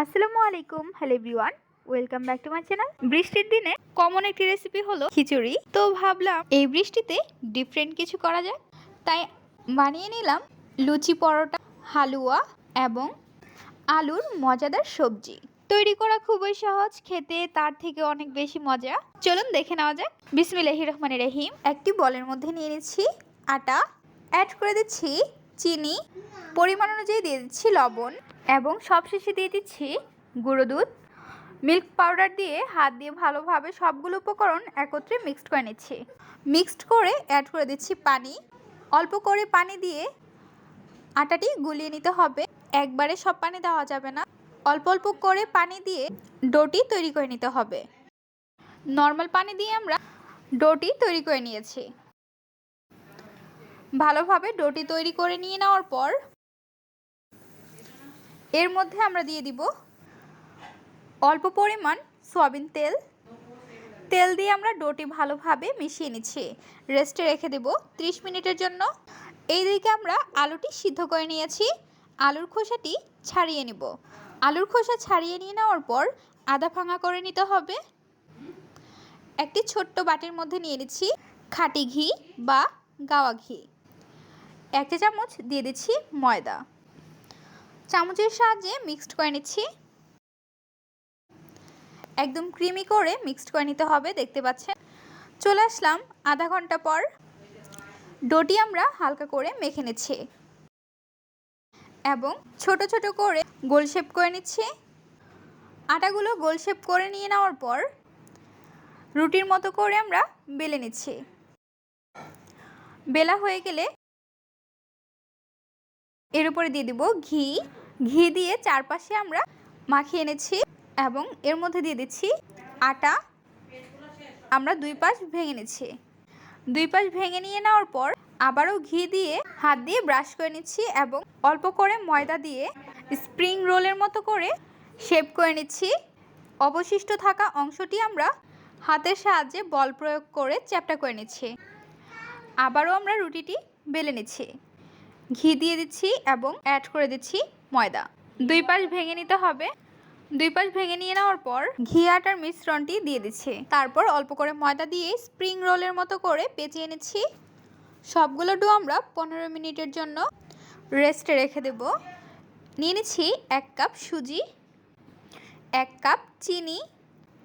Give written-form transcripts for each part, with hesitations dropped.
আসসালামু আলাইকুম, hello everyone, welcome back to my channel. বৃষ্টির দিনে কমন একটি রেসিপি হলো খিচুড়ি। তো ভাবলাম এই বৃষ্টিতে ডিফারেন্ট কিছু করা যায়, তাই বানিয়ে নিলাম লুচি, পরোটা, হালুয়া এবং আলুর মজাদার সবজি। তৈরি করা খুবই সহজ, খেতে তার থেকে অনেক বেশি মজা। চলুন দেখে নেওয়া যাক। বিসমিল্লাহির রহমানির রহিম। একটি বলের মধ্যে নিয়ে নিচ্ছি আটা, অ্যাড করে দিচ্ছি চিনি, পরিমাণ অনুযায়ী দিয়ে দিচ্ছি লবণ এবং সবশেষে দিয়ে দিচ্ছি গুঁড়ো দুধ। মিল্ক পাউডার দিয়ে হাত দিয়ে ভালোভাবে সবগুলো উপকরণ একত্রে মিক্সড করে নিচ্ছি। মিক্সড করে অ্যাড করে দিচ্ছি পানি। অল্প করে পানি দিয়ে আটাটি গুলিয়ে নিতে হবে, একবারে সব পানি দেওয়া যাবে না। অল্প অল্প করে পানি দিয়ে ডোটি তৈরি করে নিতে হবে। নর্মাল পানি দিয়ে আমরা ডোটি তৈরি করে নিয়েছি। ভালোভাবে ডোটি তৈরি করে নিয়ে নেওয়ার পর এর মধ্যে আমরা দিয়ে দিব অল্প পরিমাণ সয়াবিন তেল। তেল দিয়ে আমরা ডোটি ভালোভাবে মিশিয়ে নিচ্ছি। রেস্টে রেখে দেব 30 মিনিটের জন্য। এইদিকে আমরা আলুটি সিদ্ধ করে নিয়েছি। আলুর খোসাটি ছাড়িয়ে নিব। আলুর খোসা ছাড়িয়ে নিয়ে নেওয়ার পর আধা ভাঙা করে নিতে হবে। একটি ছোট্ট বাটির মধ্যে নিয়ে নিচ্ছি খাঁটি ঘি বা গাওয়া ঘি। 1 চা চামচ দিয়ে দিচ্ছি ময়দা। চামচের সাহায্যে মিক্সড করে নিচ্ছি। একদম ক্রিমি করে মিক্সড করে নিতে হবে, দেখতে পাচ্ছেন। চলে আসলাম আধা ঘন্টা পর। ডোটি আমরা হালকা করে মেখে নিচ্ছি এবং ছোট ছোট করে গোল শেপ করে নিচ্ছি। আটাগুলো গোল শেপ করে নিয়ে নেওয়ার পর রুটির মতো করে আমরা বেলে নিচ্ছি। বেলা হয়ে গেলে এর উপরে দিয়ে দিব ঘি। ঘি দিয়ে চারপাশে আমরা মাখিয়ে নিচ্ছি এবং এর মধ্যে দিয়ে দিচ্ছি আটা। আমরা দুই পাশ ভেঙে নিচ্ছি। দুই পাশ ভেঙে নিয়ে নেওয়ার পর আবারও ঘি দিয়ে হাত দিয়ে ব্রাশ করে নিচ্ছি এবং অল্প করে ময়দা দিয়ে স্প্রিং রোলের মতো করে শেপ করে নিচ্ছি। অবশিষ্ট থাকা অংশটি আমরা হাতের সাহায্যে বল প্রয়োগ করে চ্যাপ্টা করে নিচ্ছি। আবারও আমরা রুটিটি বেলে নিচ্ছি। ঘি দিয়ে দিচ্ছি এবং অ্যাড করে দিচ্ছি ময়দা। দুই পাশ ভেঙে নিতে হবে। দুই পাশ ভেঙে নিয়ে নেওয়ার পর ঘি আটার মিশ্রণটি দিয়ে দিচ্ছি। তারপর অল্প করে ময়দা দিয়ে স্প্রিং রোলের মতো করে পেঁচিয়ে নিচ্ছি। সবগুলো ডো আমরা 15 মিনিটের জন্য রেস্টে রেখে দেব। নিয়ে নিচ্ছি 1 কাপ সুজি, 1 কাপ চিনি।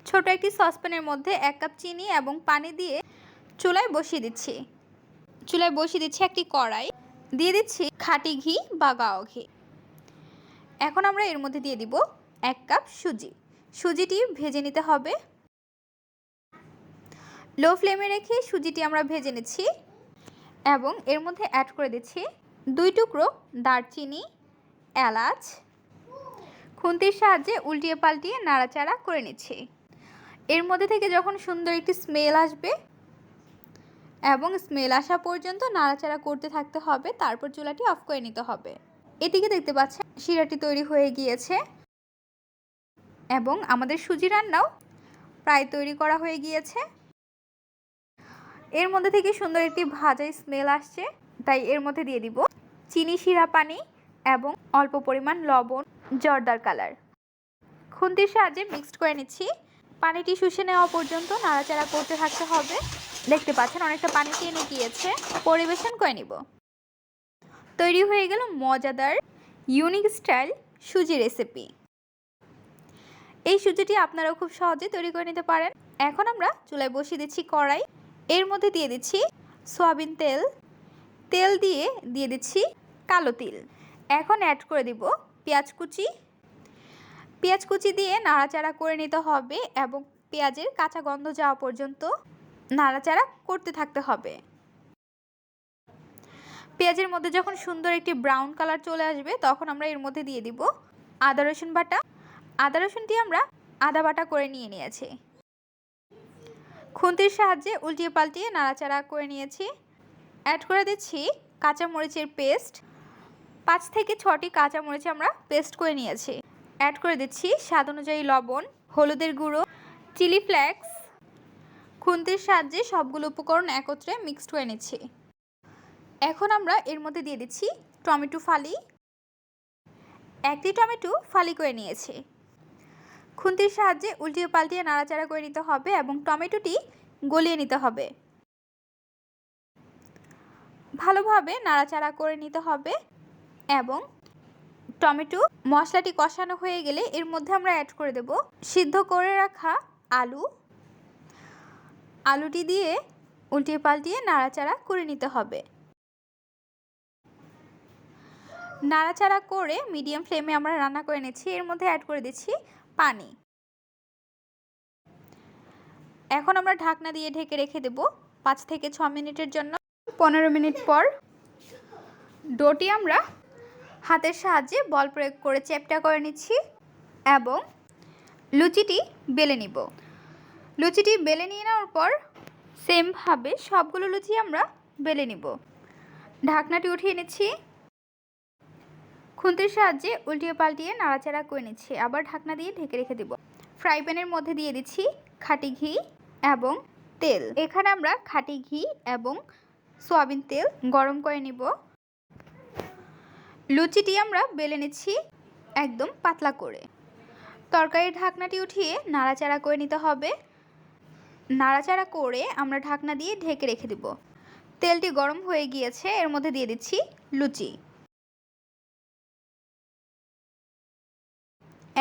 ছোট একটি সসপ্যানের মধ্যে 1 কাপ চিনি এবং পানি দিয়ে চুলায় বসিয়ে দিচ্ছি। চুলায় বসিয়ে দিচ্ছি একটি কড়াই। দিয়ে দিচ্ছি খাঁটি ঘি বা গাওয়া ঘি। এখন আমরা এর মধ্যে দিয়ে দিব 1 কাপ সুজি। সুজিটি ভেজে নিতে হবে। লো ফ্লেমে রেখে সুজিটি আমরা ভেজে নিচ্ছি এবং এর মধ্যে অ্যাড করে দিচ্ছি 2 টুকরো দারচিনি, এলাচ। খুন্তির সাহায্যে উল্টিয়ে পাল্টিয়ে নাড়াচাড়া করে নিচ্ছি। এর মধ্যে থেকে যখন সুন্দর একটি স্মেল আসবে এবং স্মেল আসা পর্যন্ত নাড়াচাড়া করতে থাকতে হবে, তারপর চুলাটি অফ করে নিতে হবে। এদিকে দেখতে পাচ্ছেন শিরাটি তৈরি হয়ে গিয়েছে এবং আমাদের সুজি রান্নাও প্রায় তৈরি করা হয়ে গিয়েছে। এর মধ্যে থেকে সুন্দর একটি ভাজা স্মেল আসছে, তাই এর মধ্যে দিয়ে দিব চিনি শিরা পানি এবং অল্প পরিমাণ লবণ, জর্দার কালার। খুন্তির সাহায্যে মিক্সড করে নিচ্ছি। পানিটি শুষে নেওয়া পর্যন্ত নাড়াচাড়া করতে থাকতে হবে। দেখতে পাচ্ছেন অনেকটা পানি টেনে গিয়েছে। পরিবেশন করে নিব। তৈরি হয়ে গেল মজাদার ইউনিক স্টাইল সুজি রেসিপি। এই সুজিটি আপনারাও খুব সহজে তৈরি করে নিতে পারেন। এখন আমরা চুলায় বসিয়ে দিচ্ছি কড়াই। এর মধ্যে দিয়ে দিচ্ছি সয়াবিন তেল। তেল দিয়ে দিচ্ছি কালো তিল। এখন অ্যাড করে দিব পেঁয়াজ কুচি। পেঁয়াজ কুচি দিয়ে নাড়াচাড়া করে নিতে হবে এবং পেঁয়াজের কাঁচা গন্ধ যাওয়া পর্যন্ত নাড়াচাড়া করতে থাকতে হবে। পেঁয়াজের মধ্যে যখন সুন্দর একটি ব্রাউন কালার চলে আসবে তখন আমরা এর মধ্যে দিয়ে দিব আদা রসুন বাটা। আদা রসুনটি আমরা আদা বাটা করে নিয়েছি। খুন্তির সাহায্যে উল্টিয়ে পাল্টিয়ে নাড়াচাড়া করে নিয়েছি। অ্যাড করে দিচ্ছি কাঁচামরিচের পেস্ট। 5 থেকে 6টি কাঁচামরিচ আমরা পেস্ট করে নিয়েছি। অ্যাড করে দিচ্ছি স্বাদ অনুযায়ী লবণ, হলুদের গুঁড়ো, চিলি ফ্লেক্স। খুন্তির সাহায্যে সবগুলো উপকরণ একত্রে মিক্সড করে নিচ্ছি। এখন আমরা এর মধ্যে দিয়ে দিচ্ছি টমেটো ফালি। 1টি টমেটো ফালি করে নিয়েছি। খুন্তির সাহায্যে উল্টিয়ে পাল্টিয়ে নাড়াচাড়া করে নিতে হবে এবং টমেটোটি গলিয়ে নিতে হবে। ভালোভাবে নাড়াচাড়া করে নিতে হবে এবং টমেটো মশলাটি কষানো হয়ে গেলে এর মধ্যে আমরা অ্যাড করে দেব সিদ্ধ করে রাখা আলুটি দিয়ে উল্টিয়ে পাল্টিয়ে নাড়াচাড়া করে নিতে হবে। নাড়াচাড়া করে মিডিয়াম ফ্লেমে আমরা রান্না করে নিচ্ছি। এর মধ্যে অ্যাড করে দিচ্ছি পানি। এখন আমরা ঢাকনা দিয়ে ঢেকে রেখে দেব 5 থেকে 6 মিনিটের জন্য। 15 মিনিট পর ডোটি আমরা হাতের সাহায্যে বল প্রয়োগ করে চ্যাপ্টা করে নিচ্ছি এবং লুচিটি বেলে নিব। লুচিটি বেলে নিয়ে নেওয়ার পর সেমভাবে সবগুলো লুচি আমরা বেলে নিব। ঢাকনাটি উঠিয়ে নিচ্ছি, খুন্তির সাহায্যে উল্টিয়ে পাল্টিয়ে নাড়াচাড়া করে নিচ্ছি। আবার ঢাকনা দিয়ে ঢেকে রেখে দেব। ফ্রাই প্যানের মধ্যে দিয়ে দিচ্ছি খাঁটি ঘি এবং তেল। এখানে আমরা খাঁটি ঘি এবং সয়াবিন তেল গরম করে নিব। লুচিটি আমরা বেলে নিচ্ছি একদম পাতলা করে। তরকারির ঢাকনাটি উঠিয়ে নাড়াচাড়া করে নিতে হবে। নাড়াচাড়া করে আমরা ঢাকনা দিয়ে ঢেকে রেখে দেব। তেলটি গরম হয়ে গিয়েছে, এর মধ্যে দিয়ে দিচ্ছি লুচি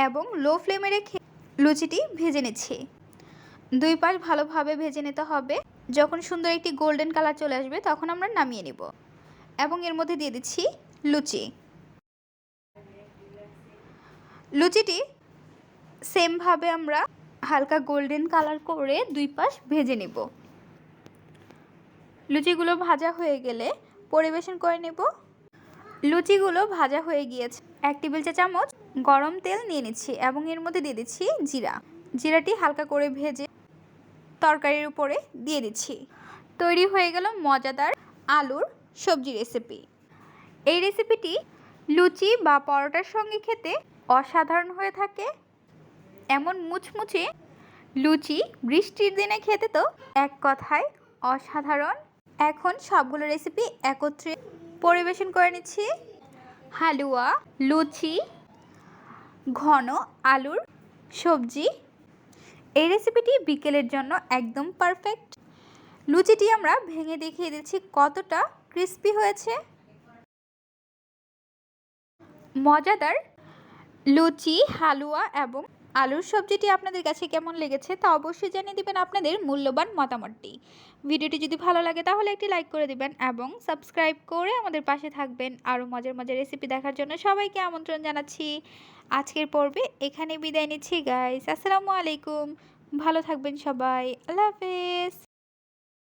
এবং লো ফ্লেমে রেখে লুচিটি ভেজে নিচ্ছি। দুই পাশ ভালোভাবে ভেজে নিতে হবে। যখন সুন্দর একটি গোল্ডেন কালার চলে আসবে তখন আমরা নামিয়ে নেব এবং এর মধ্যে দিয়ে দিচ্ছি লুচিটি সেমভাবে আমরা হালকা গোল্ডেন কালার করে দুই পাশ ভেজে নেব। লুচিগুলো ভাজা হয়ে গেলে পরিবেশন করে নেব। লুচিগুলো ভাজা হয়ে গিয়েছে। 1 টেবিল চা চামচ গরম তেল নিয়ে নিচ্ছি এবং এর মধ্যে দিয়ে দিচ্ছি জিরাটি হালকা করে ভেজে তরকারির উপরে দিয়ে দিচ্ছি। তৈরি হয়ে গেল মজাদার আলুর সবজি রেসিপি। এই রেসিপিটি লুচি বা পরোটার সঙ্গে খেতে অসাধারণ হয়ে থাকে। এমন মুচমুচে লুচি বৃষ্টির দিনে খেতে তো এক কথায় অসাধারণ। এখন সবগুলো রেসিপি একত্রে পরিবেশন করে নিচ্ছি। হালুয়া, লুচি, ঘন আলুর সবজি। এই রেসিপিটি বিকেলের জন্য একদম পারফেক্ট। লুচিটি আমরা ভেঙে দেখিয়ে দিচ্ছি কতটা ক্রিস্পি হয়েছে। মজাদার লুচি, হালুয়া এবং আলুর সবজিটি আপনাদের কাছে কেমন লেগেছে তা অবশ্যই জানিয়ে দিবেন আপনাদের মূল্যবান মতামতটি। ভিডিওটি যদি ভালো লাগে তাহলে একটি লাইক করে দিবেন এবং সাবস্ক্রাইব করে আমাদের পাশে থাকবেন। আরও মজার মজার রেসিপি দেখার জন্য সবাইকে আমন্ত্রণ জানাচ্ছি। আজকের পর্বে এখানে বিদায় নিচ্ছি গাইস। আসসালামু আলাইকুম। ভালো থাকবেন সবাই। আল্লাহ হাফেজ।